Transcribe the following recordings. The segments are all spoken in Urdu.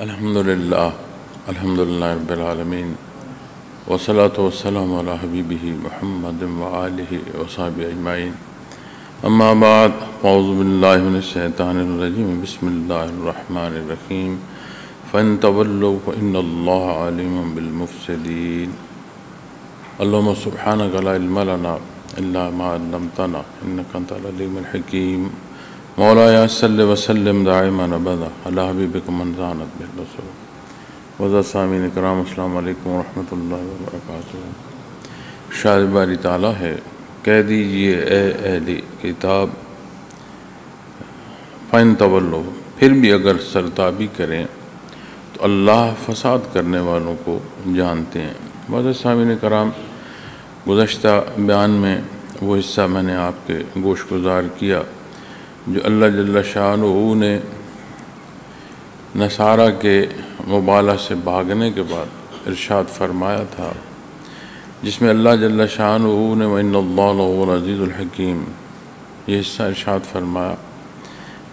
الحمدللہ رب العالمین والصلاة والسلام علی حبیبہ محمد وآلہ وصحبہ اجمعین اما بعد اعوذ باللہ من الشیطان الرجیم بسم اللہ الرحمن الرحیم فإن تولوا فإن اللہ علیم بالمفسدین اللہم سبحانک لا علم لنا الا ما علمتنا انک انت العلیم الحکیم مولایا صلی وسلم دائما ابدا علی حبیبک من زانت بالرسول وزا سامعین کرام السلام علیکم ورحمۃ اللہ وبرکاتہ۔ شاید باری تعالیٰ ہے کہہ دیجئے اے اہل کتاب فَإِن تَوَلَّوْا، پھر بھی اگر سرتابی کریں تو اللہ فساد کرنے والوں کو جانتے ہیں۔ وزا سامعین کرام، گزشتہ بیان میں وہ حصہ میں نے آپ کے گوش گزار کیا جو اللہ جل شانہ نے نصارہ کے مبالغہ سے بھاگنے کے بعد ارشاد فرمایا تھا، جس میں اللہ جل شانہ نے وَإِنَّ اللَّهَ لَهُوَ الْعَزِيزُ الْحَكِيمُ یہ حصہ ارشاد فرمایا۔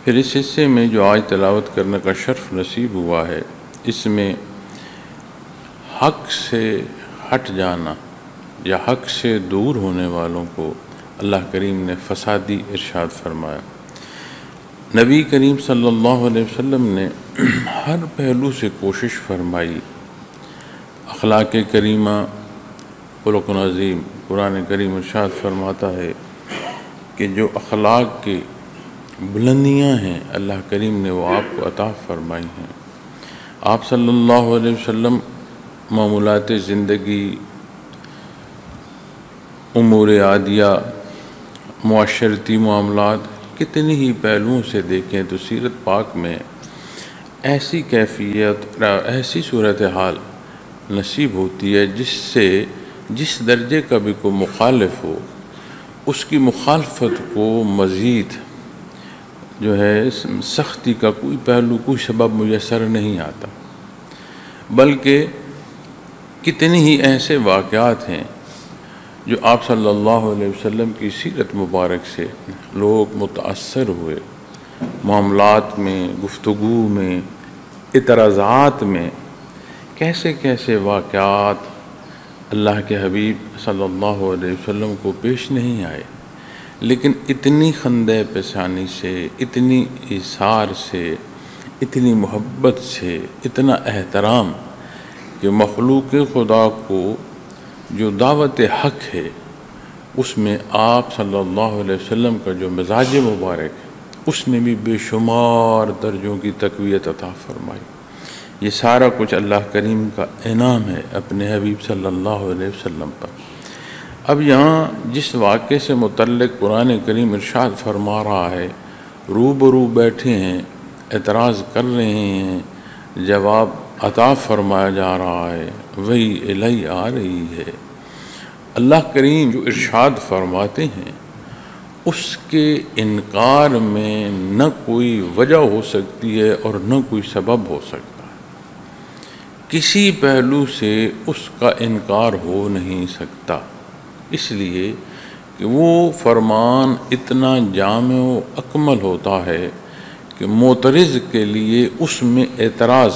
پھر اس حصے میں جو آج تلاوت کرنے کا شرف نصیب ہوا ہے، اس میں حق سے ہٹ جانا یا حق سے دور ہونے والوں کو اللہ کریم نے فسادی ارشاد فرمایا۔ نبی کریم صلی اللہ علیہ وسلم نے ہر پہلو سے کوشش فرمائی۔ اخلاق کریمہ، خلق عظیم، قرآن کریم ارشاد فرماتا ہے کہ جو اخلاق کی بلندیاں ہیں اللہ کریم نے وہ آپ کو عطا فرمائی ہیں۔ آپ صلی اللہ علیہ وسلم معمولات زندگی، امور عادیہ، معاشرتی معاملات، کتنی ہی پہلوؤں سے دیکھیں تو سیرت پاک میں ایسی کیفیت، ایسی صورتحال نصیب ہوتی ہے جس سے جس درجے کا بھی کوئی مخالف ہو اس کی مخالفت کو مزید جو ہے سختی کا کوئی پہلو، کوئی سبب میسر نہیں آتا، بلکہ کتنی ہی ایسے واقعات ہیں جو آپ صلی اللہ علیہ وسلم کی سیرت مبارک سے لوگ متاثر ہوئے، معاملات میں، گفتگو میں، اعتراضات میں کیسے کیسے واقعات اللہ کے حبیب صلی اللہ علیہ وسلم کو پیش نہیں آئے، لیکن اتنی خندۂ پیشانی سے، اتنی ایثار سے، اتنی محبت سے، اتنا احترام کہ مخلوق خدا کو جو دعوت حق ہے اس میں آپ صلی اللہ علیہ وسلم کا جو مزاج مبارک ہے اس نے بھی بے شمار درجوں کی تقویت عطا فرمائی۔ یہ سارا کچھ اللہ کریم کا انعام ہے اپنے حبیب صلی اللہ علیہ وسلم پر۔ اب یہاں جس واقعے سے متعلق قرآن کریم ارشاد فرما رہا ہے، روبرو بیٹھے ہیں، اعتراض کر رہے ہیں، جواب عطا فرمایا جا رہا ہے، وہی الہی آ رہی ہے۔ اللہ کریم جو ارشاد فرماتے ہیں اس کے انکار میں نہ کوئی وجہ ہو سکتی ہے اور نہ کوئی سبب ہو سکتا ہے، کسی پہلو سے اس کا انکار ہو نہیں سکتا، اس لیے کہ وہ فرمان اتنا جامع و اکمل ہوتا ہے کہ معترض کے لیے اس میں اعتراض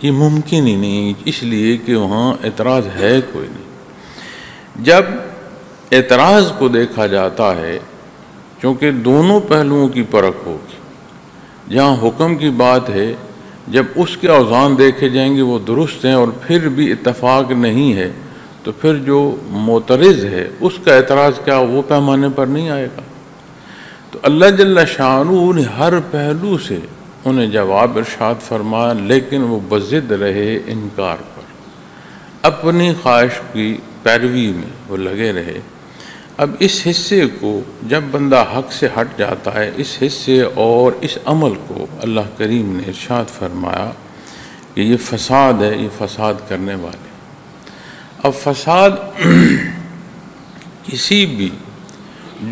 یہ ممکن ہی نہیں، اس لیے کہ وہاں اعتراض ہے کوئی نہیں۔ جب اعتراض کو دیکھا جاتا ہے، چونکہ دونوں پہلوؤں کی پرکھ ہوگی، جہاں حکم کی بات ہے جب اس کے اوزان دیکھے جائیں گے وہ درست ہیں اور پھر بھی اتفاق نہیں ہے تو پھر جو معترض ہے اس کا اعتراض کیا وہ پیمانے پر نہیں آئے گا۔ تو اللہ جل شانہ نے ہر پہلو سے انہیں جواب ارشاد فرمایا، لیکن وہ بضد رہے انکار پر، اپنی خواہش کی پیروی میں وہ لگے رہے۔ اب اس حصے کو جب بندہ حق سے ہٹ جاتا ہے، اس حصے اور اس عمل کو اللہ کریم نے ارشاد فرمایا کہ یہ فساد ہے، یہ فساد کرنے والے۔ اب فساد کسی بھی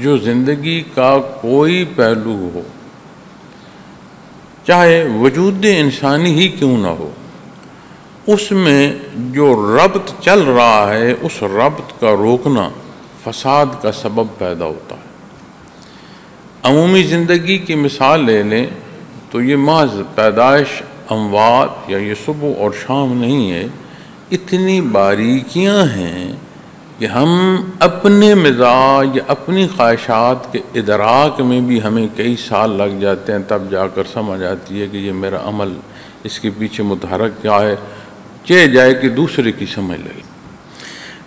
جو زندگی کا کوئی پہلو ہو، چاہے وجود انسانی ہی کیوں نہ ہو، اس میں جو ربط چل رہا ہے اس ربط کا روکنا فساد کا سبب پیدا ہوتا ہے۔ عمومی زندگی کی مثال لے لیں تو یہ محض پیدائش اموات یا یہ صبح اور شام نہیں ہے، اتنی باریکیاں ہیں کہ ہم اپنے مزاج یا اپنی خواہشات کے ادراک میں بھی ہمیں کئی سال لگ جاتے ہیں، تب جا کر سمجھ آتی ہے کہ یہ میرا عمل، اس کے پیچھے متحرک کیا ہے، چہ جائے کہ دوسرے کی سمجھ لگے۔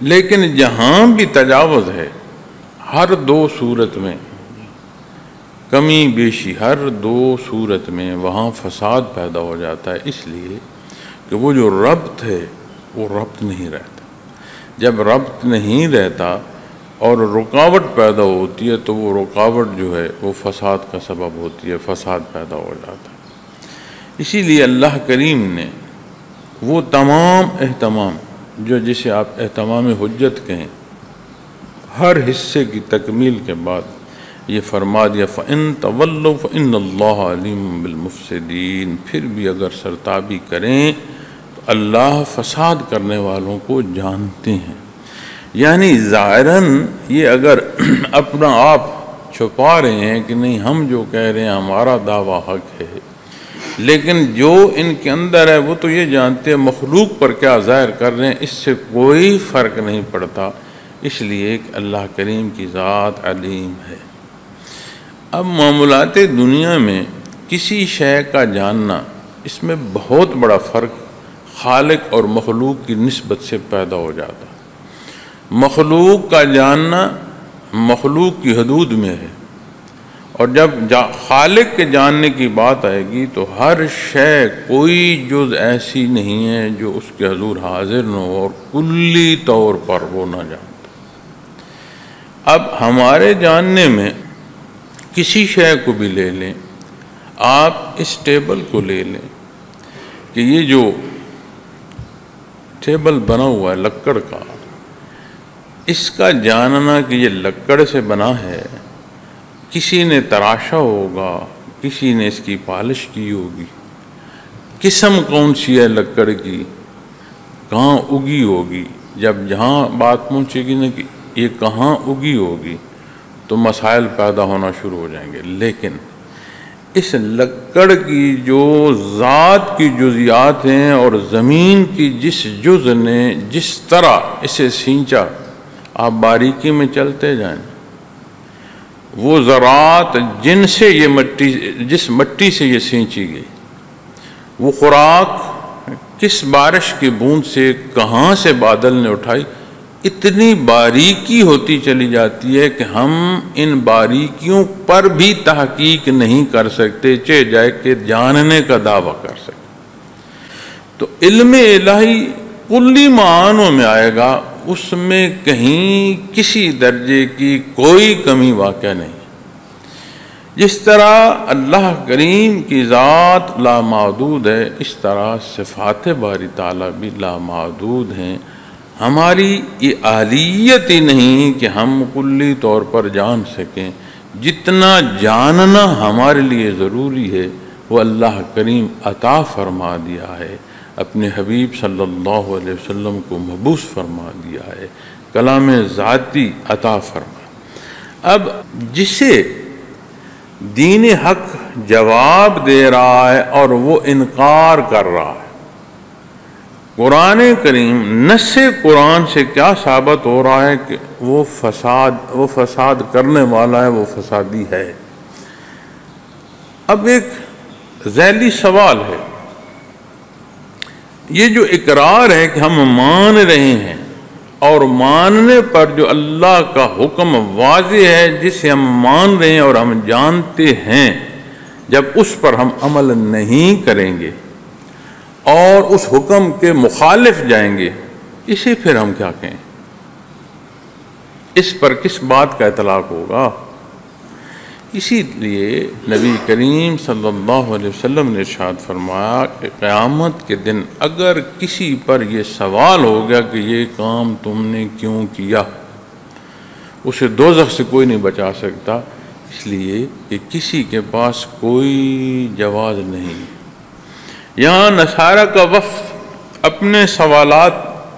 لیکن جہاں بھی تجاوز ہے، ہر دو صورت میں کمی بیشی، ہر دو صورت میں وہاں فساد پیدا ہو جاتا ہے، اس لیے کہ وہ جو ربط ہے وہ ربط نہیں رہتا۔ جب ربط نہیں رہتا اور رکاوٹ پیدا ہوتی ہے تو وہ رکاوٹ جو ہے وہ فساد کا سبب ہوتی ہے، فساد پیدا ہو جاتا ہے۔ اسی لیے اللہ کریم نے وہ تمام اہتمام جو جسے آپ اہتمام حجت کہیں، ہر حصے کی تکمیل کے بعد یہ فرما دیا فَإِن تَوَلَّوْا فَإِنَّ اللَّهَ عَلِيمٌ بِالْمُفْسِدِينَ، پھر بھی اگر سرتابی کریں تو اللہ فساد کرنے والوں کو جانتے ہیں۔ یعنی ظاہراً یہ اگر اپنا آپ چھپا رہے ہیں کہ نہیں ہم جو کہہ رہے ہیں ہمارا دعویٰ حق ہے، لیکن جو ان کے اندر ہے وہ تو یہ جانتے ہیں مخلوق پر کیا ظاہر کر رہے ہیں، اس سے کوئی فرق نہیں پڑتا، اس لیے کہ اللہ کریم کی ذات علیم ہے۔ اب معاملات دنیا میں کسی شے کا جاننا، اس میں بہت بڑا فرق خالق اور مخلوق کی نسبت سے پیدا ہو جاتا ہے۔ مخلوق کا جاننا مخلوق کی حدود میں ہے، اور جب خالق کے جاننے کی بات آئے گی تو ہر شے کوئی جز ایسی نہیں ہے جو اس کے حضور حاضر نہ ہو اور کلی طور پر وہ نہ جانتا۔ اب ہمارے جاننے میں کسی شے کو بھی لے لیں، آپ اس ٹیبل کو لے لیں کہ یہ جو ٹیبل بنا ہوا ہے لکڑ کا، اس کا جاننا کہ یہ لکڑ سے بنا ہے، کسی نے تراشا ہوگا، کسی نے اس کی پالش کی ہوگی، قسم کون سی ہے لکڑ کی، کہاں اگی ہوگی، جب جہاں بات پہنچے گی نا کہ یہ کہاں اگی ہوگی تو مسائل پیدا ہونا شروع ہو جائیں گے۔ لیکن اس لکڑ کی جو ذات کی جزیات ہیں اور زمین کی جس جز نے جس طرح اسے سینچا، آپ باریکی میں چلتے جائیں، وہ ذرات جن سے یہ مٹی، جس مٹی سے یہ سینچی گئی، وہ خوراک کس بارش کی بوند سے کہاں سے بادل نے اٹھائی، اتنی باریکی ہوتی چلی جاتی ہے کہ ہم ان باریکیوں پر بھی تحقیق نہیں کر سکتے، چہ جائے کہ جاننے کا دعویٰ کر سکتے۔ تو علم الہی کلی معانوں میں آئے گا، اس میں کہیں کسی درجے کی کوئی کمی واقع نہیں۔ جس طرح اللہ کریم کی ذات لامحدود ہے، اس طرح صفات باری تعالیٰ بھی لامحدود ہیں۔ ہماری یہ اہلیت ہی نہیں کہ ہم کلی طور پر جان سکیں، جتنا جاننا ہمارے لیے ضروری ہے وہ اللہ کریم عطا فرما دیا ہے، اپنے حبیب صلی اللہ علیہ وسلم کو مبعوث فرما دیا ہے، کلام ذاتی عطا فرما۔ اب جسے دین حق جواب دے رہا ہے اور وہ انکار کر رہا ہے، قرآن کریم نص قرآن سے کیا ثابت ہو رہا ہے کہ وہ فساد کرنے والا ہے، وہ فسادی ہے۔ اب ایک ذیلی سوال ہے، یہ جو اقرار ہے کہ ہم مان رہے ہیں اور ماننے پر جو اللہ کا حکم واضح ہے جسے ہم مان رہے ہیں اور ہم جانتے ہیں، جب اس پر ہم عمل نہیں کریں گے اور اس حکم کے مخالف جائیں گے، اسے پھر ہم کیا کہیں؟ اس پر کس بات کا اطلاق ہوگا؟ اسی لیے نبی کریم صلی اللہ علیہ وسلم نے ارشاد فرمایا کہ قیامت کے دن اگر کسی پر یہ سوال ہو گیا کہ یہ کام تم نے کیوں کیا، اسے دوزخ سے کوئی نہیں بچا سکتا، اس لیے کہ کسی کے پاس کوئی جواز نہیں۔ یہاں نصارہ کا وفد اپنے سوالات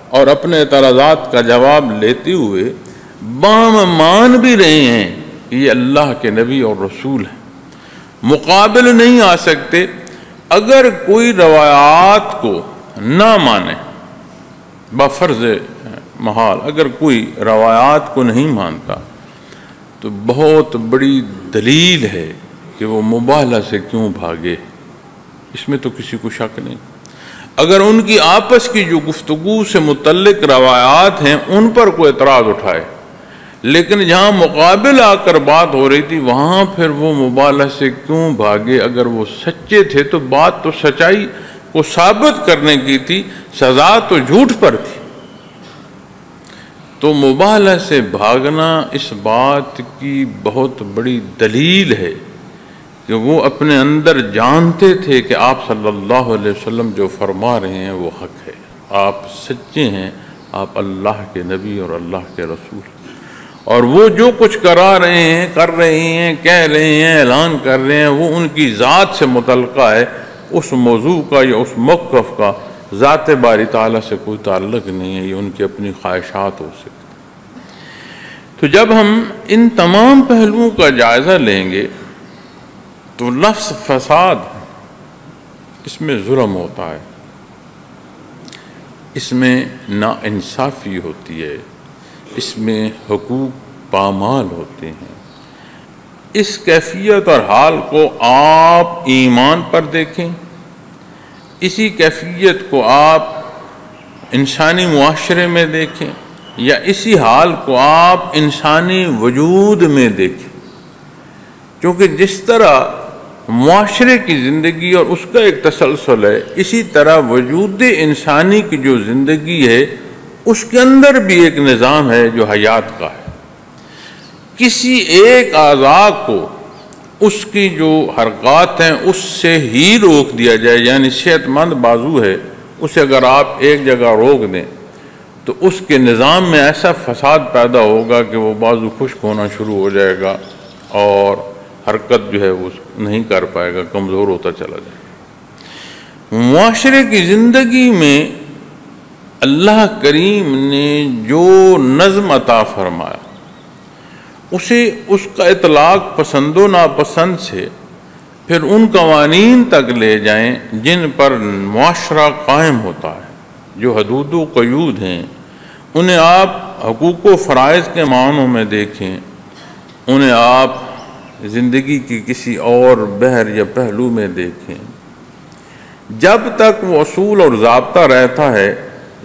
اور اپنے اعتراضات کا جواب لیتے ہوئے مان بھی رہے ہیں کہ یہ اللہ کے نبی اور رسول ہیں، مقابل نہیں آ سکتے، اگر کوئی روایات کو نہ مانے بفرض محال، اگر کوئی روایات کو نہیں مانتا تو بہت بڑی دلیل ہے کہ وہ مبالغہ سے کیوں بھاگے، اس میں تو کسی کو شک نہیں۔ اگر ان کی آپس کی جو گفتگو سے متعلق روایات ہیں ان پر کوئی اعتراض اٹھائے، لیکن جہاں مقابل آ کر بات ہو رہی تھی وہاں پھر وہ مبالغہ سے کیوں بھاگے؟ اگر وہ سچے تھے تو بات تو سچائی کو ثابت کرنے کی تھی، سزا تو جھوٹ پر تھی۔ تو مبالغہ سے بھاگنا اس بات کی بہت بڑی دلیل ہے کہ وہ اپنے اندر جانتے تھے کہ آپ صلی اللہ علیہ وسلم جو فرما رہے ہیں وہ حق ہے، آپ سچے ہیں، آپ اللہ کے نبی اور اللہ کے رسول، اور وہ جو کچھ کر رہے ہیں، کہہ رہے ہیں، اعلان کر رہے ہیں، وہ ان کی ذات سے متعلقہ ہے، اس موضوع کا یا اس موقف کا ذات باری تعالیٰ سے کوئی تعلق نہیں ہے، یہ ان کی اپنی خواہشات ہو سکتی۔ تو جب ہم ان تمام پہلوؤں کا جائزہ لیں گے تو لفظ فساد، اس میں ظلم ہوتا ہے، اس میں ناانصافی ہوتی ہے، اس میں حقوق پامال ہوتے ہیں۔ اس کیفیت اور حال کو آپ ایمان پر دیکھیں، اسی کیفیت کو آپ انسانی معاشرے میں دیکھیں، یا اسی حال کو آپ انسانی وجود میں دیکھیں، کیونکہ جس طرح معاشرے کی زندگی اور اس کا ایک تسلسل ہے، اسی طرح وجود انسانی کی جو زندگی ہے اس کے اندر بھی ایک نظام ہے جو حیات کا ہے۔ کسی ایک اعضاء کو اس کی جو حرکات ہیں اس سے ہی روک دیا جائے، یعنی صحت مند بازو ہے، اسے اگر آپ ایک جگہ روک دیں تو اس کے نظام میں ایسا فساد پیدا ہوگا کہ وہ بازو خشک ہونا شروع ہو جائے گا اور حرکت جو ہے وہ نہیں کر پائے گا، کمزور ہوتا چلا جائے گا۔ معاشرے کی زندگی میں اللہ کریم نے جو نظم عطا فرمایا اسے اس کا اطلاق پسند و ناپسند سے پھر ان قوانین تک لے جائیں جن پر معاشرہ قائم ہوتا ہے، جو حدود و قیود ہیں، انہیں آپ حقوق و فرائض کے معنوں میں دیکھیں، انہیں آپ زندگی کی کسی اور بحر یا پہلو میں دیکھیں، جب تک وہ اصول اور ضابطہ رہتا ہے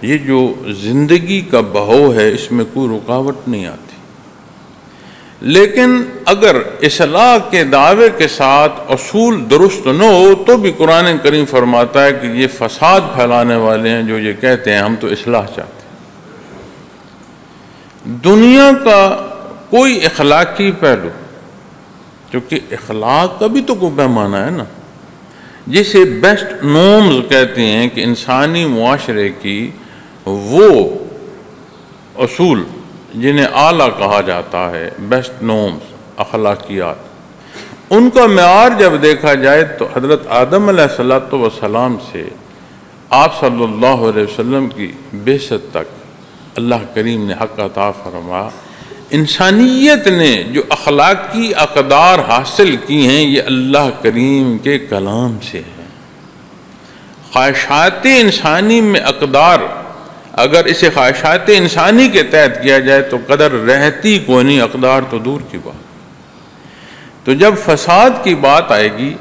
یہ جو زندگی کا بہو ہے اس میں کوئی رکاوٹ نہیں آتی۔ لیکن اگر اصلاح کے دعوے کے ساتھ اصول درست نہ ہو تو بھی قرآن کریم فرماتا ہے کہ یہ فساد پھیلانے والے ہیں جو یہ کہتے ہیں ہم تو اصلاح چاہتے ہیں۔ دنیا کا کوئی اخلاقی پہلو، کیونکہ اخلاق کا بھی تو کوئی پیمانہ ہے نا، جسے بیسٹ نورمز کہتے ہیں کہ انسانی معاشرے کی وہ اصول جنہیں اعلیٰ کہا جاتا ہے، بیسٹ نورمز، اخلاقیات، ان کا معیار جب دیکھا جائے تو حضرت آدم علیہ السلام سے آپ صلی اللہ علیہ وسلم کی بعثت تک اللہ کریم نے حق عطا فرمایا۔ انسانیت نے جو اخلاقی اقدار حاصل کی ہیں یہ اللہ کریم کے کلام سے ہیں۔ خواہشات انسانی میں اقدار اگر اسے خواہشات انسانی کے تحت کیا جائے تو قدر رہتی کوئی نہیں، اقدار تو دور کی بات۔ تو جب فساد کی بات آئے گی،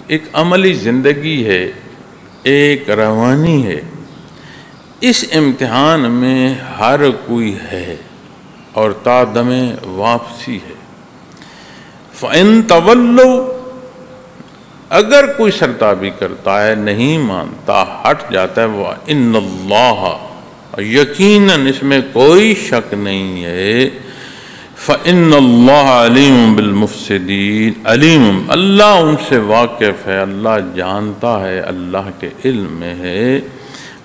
ایک عملی زندگی ہے، ایک روانی ہے، اس امتحان میں ہر کوئی ہے اور تا دم واپسی ہے۔ فَإِن تَوَلَّوْا، اگر کوئی سرتابی کرتا ہے، نہیں مانتا، ہٹ جاتا ہے، وَإِنَّ اللَّهَ، یقیناً اس میں کوئی شک نہیں ہے، فَإِنَّ اللَّهَ عَلِيمٌ بِالْمُفْسِدِينَ، علیم، اللہ ان سے واقف ہے، اللہ جانتا ہے، اللہ کے علم میں ہے،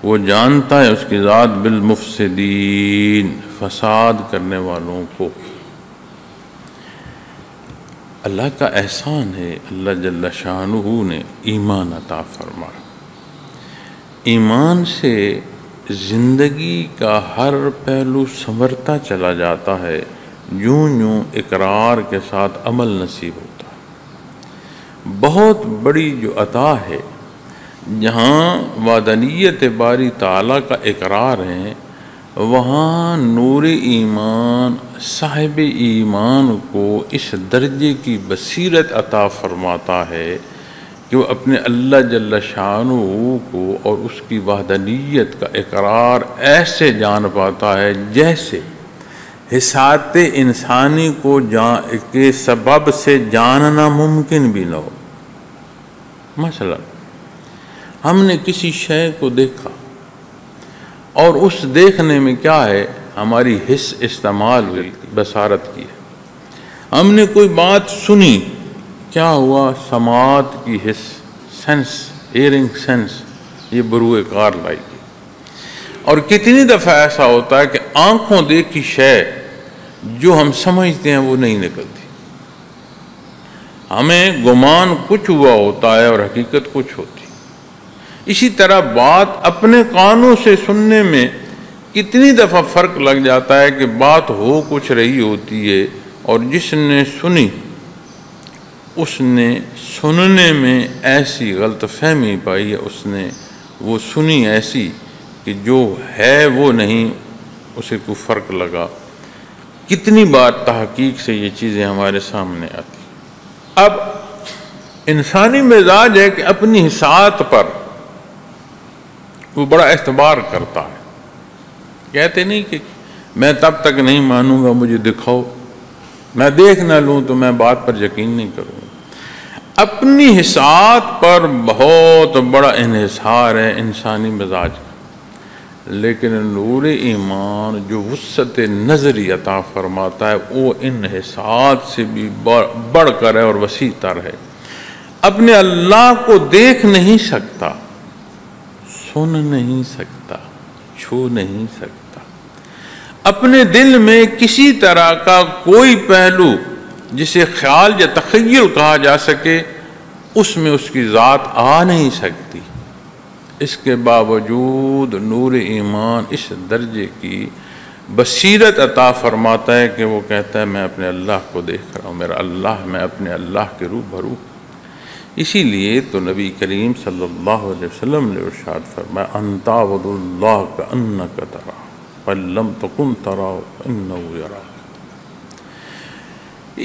وہ جانتا ہے اس کی ذات بالمفسدین، فساد کرنے والوں کو۔ اللہ کا احسان ہے، اللہ جل شانہ نے ایمان عطا فرمایا۔ ایمان سے زندگی کا ہر پہلو سنورتا چلا جاتا ہے، یوں یوں اقرار کے ساتھ عمل نصیب ہوتا ہے۔ بہت بڑی جو عطا ہے جہاں وحدانیت باری تعالیٰ کا اقرار ہے، وہاں نور ایمان صاحب ایمان کو اس درجے کی بصیرت عطا فرماتا ہے کہ وہ اپنے اللہ جل شانہ کو اور اس کی وحدانیت کا اقرار ایسے جان پاتا ہے جیسے حسات انسانی کو کے سبب سے جاننا ممکن بھی نہ ہو۔ مثلا ہم نے کسی شے کو دیکھا اور اس دیکھنے میں کیا ہے، ہماری حس استعمال ہوئی، بصارت کی ہے۔ ہم نے کوئی بات سنی، کیا ہوا، سماعت کی حس، سینس، ہیئرنگ سینس، یہ بروئے کار لائی گئی۔ اور کتنی دفعہ ایسا ہوتا ہے کہ آنکھوں دیکھی شے جو ہم سمجھتے ہیں وہ نہیں نکلتی، ہمیں گمان کچھ ہوا ہوتا ہے اور حقیقت کچھ ہوتی۔ اسی طرح بات اپنے کانوں سے سننے میں کتنی دفعہ فرق لگ جاتا ہے کہ بات ہو کچھ رہی ہوتی ہے اور جس نے سنی اس نے سننے میں ایسی غلط فہمی پائی ہے، اس نے وہ سنی ایسی کہ جو ہے وہ نہیں، اسے کوئی فرق لگا۔ کتنی بار تحقیق سے یہ چیزیں ہمارے سامنے آتی۔ اب انسانی مزاج ہے کہ اپنی حسات پر وہ بڑا اعتبار کرتا ہے، کہتے نہیں کہ میں تب تک نہیں مانوں گا مجھے دکھاؤ، میں دیکھ نہ لوں تو میں بات پر یقین نہیں کروں گا۔ اپنی حسات پر بہت بڑا انحصار ہے انسانی مزاج کا، لیکن نور ایمان جو وسعت نظری عطا فرماتا ہے وہ ان حسات سے بھی بڑھ کر ہے اور وسیع تر ہے۔ اپنے اللہ کو دیکھ نہیں سکتا، سن نہیں سکتا، چھو نہیں سکتا، اپنے دل میں کسی طرح کا کوئی پہلو جسے خیال یا تخیل کہا جا سکے اس میں اس کی ذات آ نہیں سکتی۔ اس کے باوجود نور ایمان اس درجے کی بصیرت عطا فرماتا ہے کہ وہ کہتا ہے میں اپنے اللہ کو دیکھ رہا ہوں، میرا اللہ، میں اپنے اللہ کے روبرو۔ اسی لیے تو نبی کریم صلی اللہ علیہ وسلم نے ارشاد فرمایا ان تعبد اللہ کأنک تراہ فإن لم تکن تراہ فإنہ یراک۔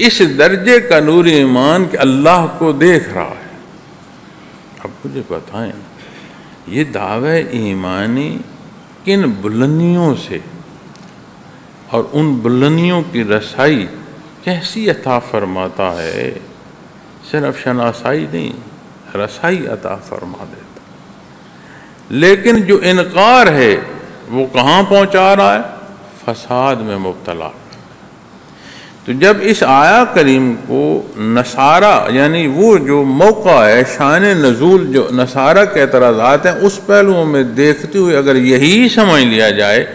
اس درجے کا نور ایمان کہ اللہ کو دیکھ رہا ہے۔ اب مجھے بتائیں یہ دعوی ایمانی کن بلندیوں سے اور ان بلندیوں کی رسائی کیسی عطا فرماتا ہے، صرف شناسائی نہیں، رسائی عطا فرما دیتا۔ لیکن جو انکار ہے وہ کہاں پہنچا رہا ہے، فساد میں مبتلا۔ تو جب اس آیا کریم کو نصارہ یعنی وہ جو موقع ہے شان نزول جو نصارہ کے اعتراضات ہیں اس پہلوؤں میں دیکھتے ہوئے اگر یہی سمجھ لیا جائے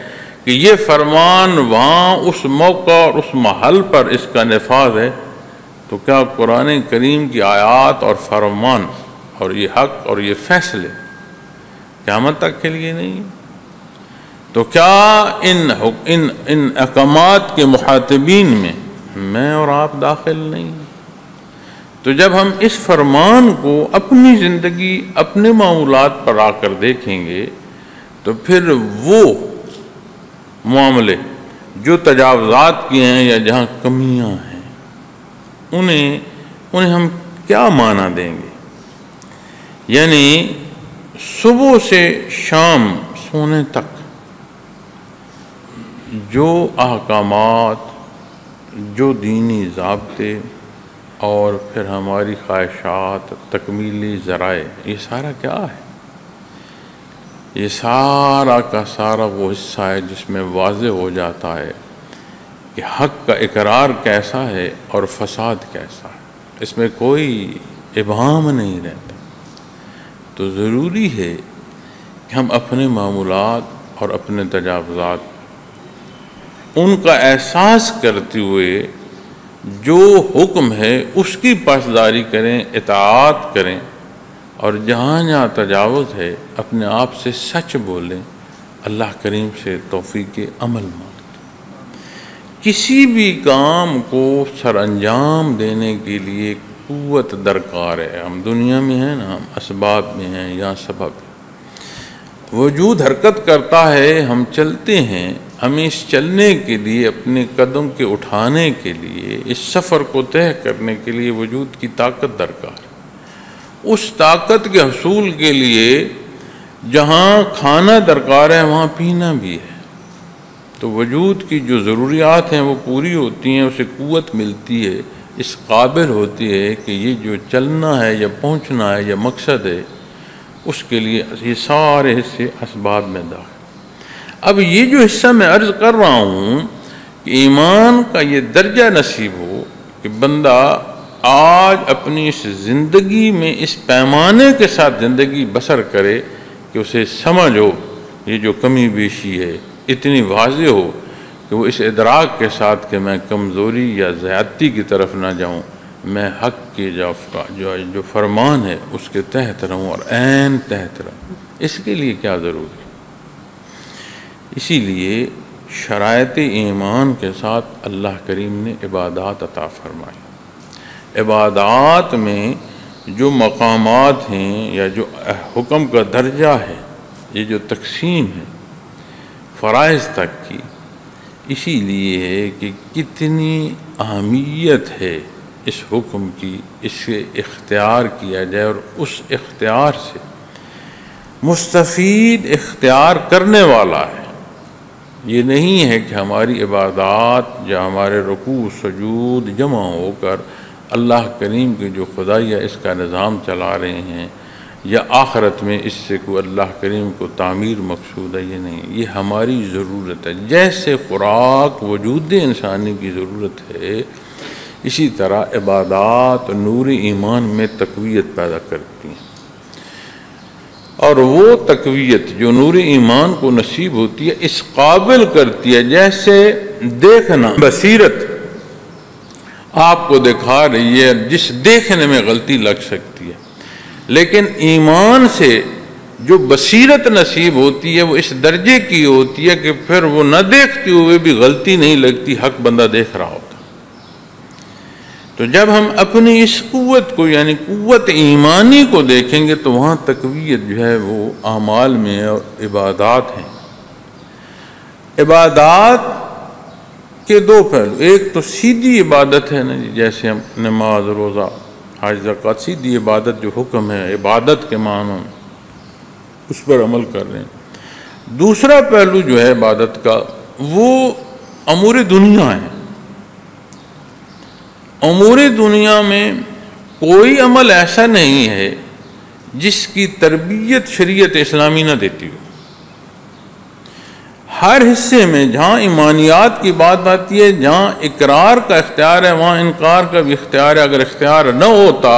کہ یہ فرمان وہاں اس موقع اور اس محل پر اس کا نفاذ ہے، تو کیا قرآن کریم کی آیات اور فرمان اور یہ حق اور یہ فیصلے قیامت تک کے لیے نہیں ہیں؟ تو کیا ان احکامات کے مخاطبین میں اور آپ داخل نہیں ہیں؟ تو جب ہم اس فرمان کو اپنی زندگی اپنے معمولات پر آ کر دیکھیں گے تو پھر وہ معاملے جو تجاوزات کیے ہیں یا جہاں کمیاں ہیں انہیں ہم کیا معنی دیں گے؟ یعنی صبح سے شام سونے تک جو احکامات، جو دینی ضابطے اور پھر ہماری خواہشات، تکمیلی ذرائع، یہ سارا کیا ہے؟ یہ سارا کا سارا وہ حصہ ہے جس میں واضح ہو جاتا ہے کہ حق کا اقرار کیسا ہے اور فساد کیسا ہے، اس میں کوئی ابہام نہیں رہتا۔ تو ضروری ہے کہ ہم اپنے معمولات اور اپنے تجاوزات ان کا احساس کرتے ہوئے جو حکم ہے اس کی پاسداری کریں، اطاعت کریں، اور جہاں جہاں تجاوز ہے اپنے آپ سے سچ بولیں، اللہ کریم سے توفیق عمل مانگیں۔ کسی بھی کام کو سر انجام دینے کے لیے قوت درکار ہے. ہم دنیا میں ہیں نا، ہم اسباب میں ہیں یا سبب. وجود حرکت کرتا ہے، ہم چلتے ہیں. ہمیں اس چلنے کے لیے، اپنے قدم کے اٹھانے کے لیے، اس سفر کو طے کرنے کے لیے وجود کی طاقت درکار ہے. اس طاقت کے حصول کے لیے جہاں کھانا درکار ہے وہاں پینا بھی ہے. تو وجود کی جو ضروریات ہیں وہ پوری ہوتی ہیں، اسے قوت ملتی ہے، اس قابل ہوتی ہے کہ یہ جو چلنا ہے یا پہنچنا ہے یا مقصد ہے، اس کے لیے یہ سارے حصے اسباب میں داخل. اب یہ جو حصہ میں عرض کر رہا ہوں کہ ایمان کا یہ درجہ نصیب ہو کہ بندہ آج اپنی اس زندگی میں اس پیمانے کے ساتھ زندگی بسر کرے کہ اسے سمجھ ہو یہ جو کمی بیشی ہے اتنی واضح ہو کہ وہ اس ادراک کے ساتھ کہ میں کمزوری یا زیادتی کی طرف نہ جاؤں، میں حق کے جو فرمان ہے اس کے تحت رہوں اور عین تحت رہوں. اس کے لیے کیا ضروری؟ اسی لیے شرائط ایمان کے ساتھ اللہ کریم نے عبادات عطا فرمائی. عبادات میں جو مقامات ہیں یا جو حکم کا درجہ ہے، یہ جو تقسیم ہے فرائض تک کی، اسی لیے ہے کہ کتنی اہمیت ہے اس حکم کی، اس سے اختیار کیا جائے اور اس اختیار سے مستفید اختیار کرنے والا ہے. یہ نہیں ہے کہ ہماری عبادات یا ہمارے رکوع سجود جمع ہو کر اللہ کریم کے جو خدائی ہے اس کا نظام چلا رہے ہیں یا آخرت میں اس سے کوئی اللہ کریم کو تعمیر مقصود ہے. یہ نہیں، یہ ہماری ضرورت ہے. جیسے خوراک وجود انسانی کی ضرورت ہے، اسی طرح عبادات نور ایمان میں تقویت پیدا کرتی ہیں. اور وہ تقویت جو نور ایمان کو نصیب ہوتی ہے اس قابل کرتی ہے، جیسے دیکھنا، بصیرت آپ کو دکھا رہی ہے جس دیکھنے میں غلطی لگ سکتی ہے، لیکن ایمان سے جو بصیرت نصیب ہوتی ہے وہ اس درجے کی ہوتی ہے کہ پھر وہ نہ دیکھتے ہوئے بھی غلطی نہیں لگتی، حق بندہ دیکھ رہا ہوتا. تو جب ہم اپنی اس قوت کو یعنی قوت ایمانی کو دیکھیں گے تو وہاں تقویت جو ہے وہ اعمال میں اور عبادات ہیں. عبادات کے دو پہلو، ایک تو سیدھی عبادت ہے نا، جیسے ہم نماز، روزہ، حج، زکوٰۃ، سیدھی عبادت جو حکم ہے عبادت کے معنوں میں اس پر عمل کر رہے ہیں. دوسرا پہلو جو ہے عبادت کا وہ امور دنیا ہے. امور دنیا میں کوئی عمل ایسا نہیں ہے جس کی تربیت شریعت اسلامی نہ دیتی ہو. ہر حصے میں جہاں ایمانیات کی بات آتی ہے، جہاں اقرار کا اختیار ہے وہاں انکار کا بھی اختیار ہے. اگر اختیار نہ ہوتا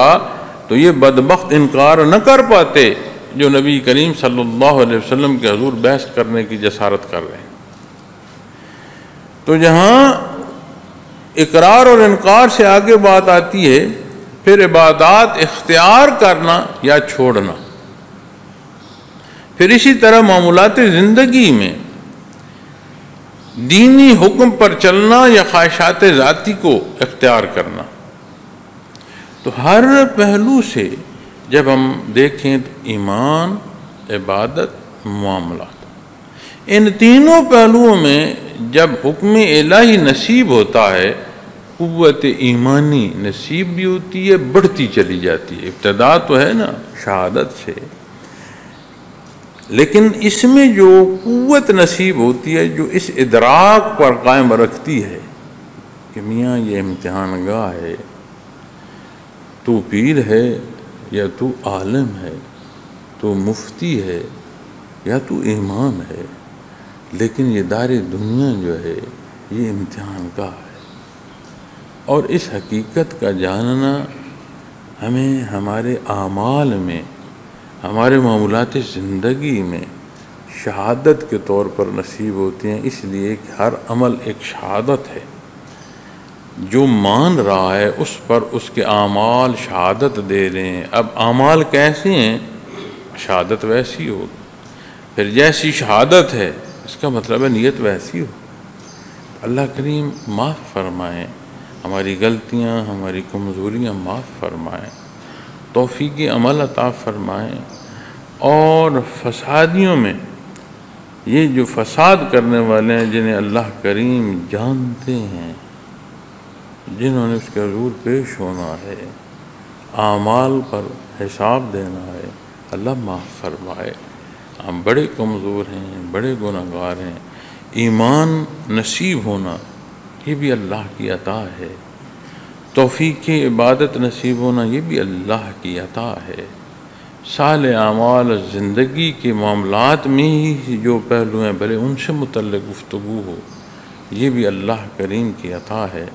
تو یہ بدبخت انکار نہ کر پاتے جو نبی کریم صلی اللہ علیہ وسلم کے حضور بحث کرنے کی جسارت کر رہے ہیں. تو جہاں اقرار اور انکار سے آگے بات آتی ہے، پھر عبادات اختیار کرنا یا چھوڑنا. پھر اسی طرح معمولات زندگی میں دینی حکم پر چلنا یا خواہشات ذاتی کو اختیار کرنا. تو ہر پہلو سے جب ہم دیکھیں تو ایمان، عبادت، معاملات، ان تینوں پہلوؤں میں جب حکم الہی نصیب ہوتا ہے قوت ایمانی نصیب بھی ہوتی ہے، بڑھتی چلی جاتی ہے. ابتدا تو ہے نا شہادت سے، لیکن اس میں جو قوت نصیب ہوتی ہے جو اس ادراک پر قائم رکھتی ہے کہ میاں یہ امتحان گاہ ہے، تو پیر ہے یا تو عالم ہے، تو مفتی ہے یا تو امام ہے، لیکن یہ دار دنیا جو ہے یہ امتحان گاہ ہے. اور اس حقیقت کا جاننا ہمیں ہمارے اعمال میں، ہمارے معمولات زندگی میں شہادت کے طور پر نصیب ہوتے ہیں. اس لیے کہ ہر عمل ایک شہادت ہے. جو مان رہا ہے اس پر اس کے اعمال شہادت دے رہے ہیں. اب اعمال کیسے ہیں؟ شہادت ویسی ہو. پھر جیسی شہادت ہے اس کا مطلب ہے نیت ویسی ہو. اللہ کریم معاف فرمائیں، ہماری غلطیاں، ہماری کمزوریاں معاف فرمائیں، توفیق عمل عطا فرمائیں، اور فسادیوں میں یہ جو فساد کرنے والے ہیں جنہیں اللہ کریم جانتے ہیں، جنہوں نے اس کے حضور پیش ہونا ہے، اعمال پر حساب دینا ہے، اللہ معاف فرمائے۔ ہم بڑے کمزور ہیں، بڑے گنہگار ہیں، ایمان نصیب ہونا یہ بھی اللہ کی عطا ہے، توفیق عبادت نصیب ہونا یہ بھی اللہ کی عطا ہے۔ صالح اعمال زندگی کے معاملات میں ہی جو پہلو ہیں بھلے ان سے متعلق گفتگو ہو، یہ بھی اللہ کریم کی عطا ہے۔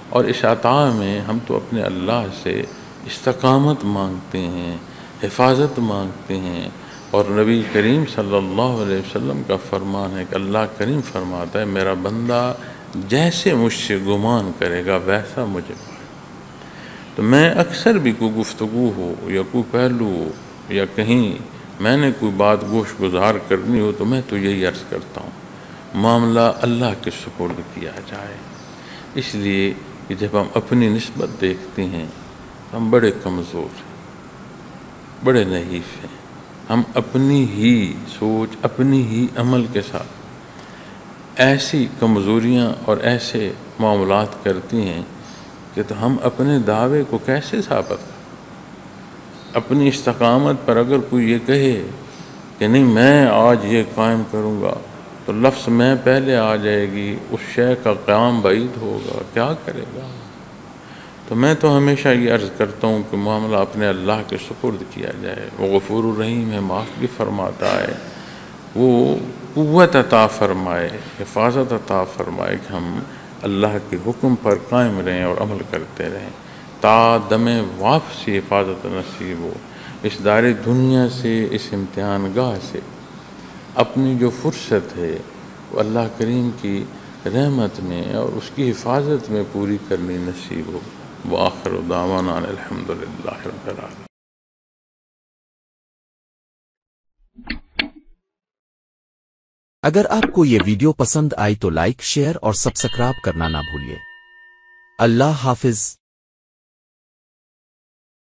اور اس عطا میں ہم تو اپنے اللہ سے استقامت مانگتے ہیں، حفاظت مانگتے ہیں، اور نبی کریم صلی اللہ علیہ وسلم کا فرمان ہے کہ اللہ کریم فرماتا ہے میرا بندہ جیسے مجھ سے گمان کرے گا ویسا مجھے پائے۔ تو میں اکثر بھی کوئی گفتگو ہو یا کوئی پہلو ہو یا کہیں میں نے کوئی بات گوش گزار کرنی ہو تو میں تو یہی عرض کرتا ہوں معاملہ اللہ کے سپرد کیا جائے، اس لیے کہ جب ہم اپنی نسبت دیکھتے ہیں ہم بڑے کمزور ہیں، بڑے نحیف ہیں، ہم اپنی ہی سوچ، اپنی ہی عمل کے ساتھ ایسی کمزوریاں اور ایسے معاملات کرتی ہیں کہ تو ہم اپنے دعوے کو کیسے ثابت کریں؟ اپنی استقامت پر اگر کوئی یہ کہے کہ نہیں میں آج یہ قائم کروں گا تو لفظ میں پہلے آ جائے گی، اس شے کا قیام بعید ہوگا، کیا کرے گا؟ تو میں تو ہمیشہ یہ عرض کرتا ہوں کہ معاملہ اپنے اللہ کے سپرد کیا جائے، وہ غفور الرحیم ہے، معاف بھی فرماتا ہے، وہ قوت عطا فرمائے، حفاظت عطا فرمائے کہ ہم اللہ کے حکم پر قائم رہیں اور عمل کرتے رہیں تا دم واپسی حفاظت نصیب ہو، اس دار دنیا سے، اس امتحان گاہ سے اپنی جو فرصت ہے وہ اللہ کریم کی رحمت میں اور اس کی حفاظت میں پوری کرنی نصیب ہو۔ وآخر دعوانا الحمدللہ رب العالمین۔ اگر آپ کو یہ ویڈیو پسند آئی تو لائک، شیئر اور سبسکرائب کرنا نہ بھولیے۔ اللہ حافظ۔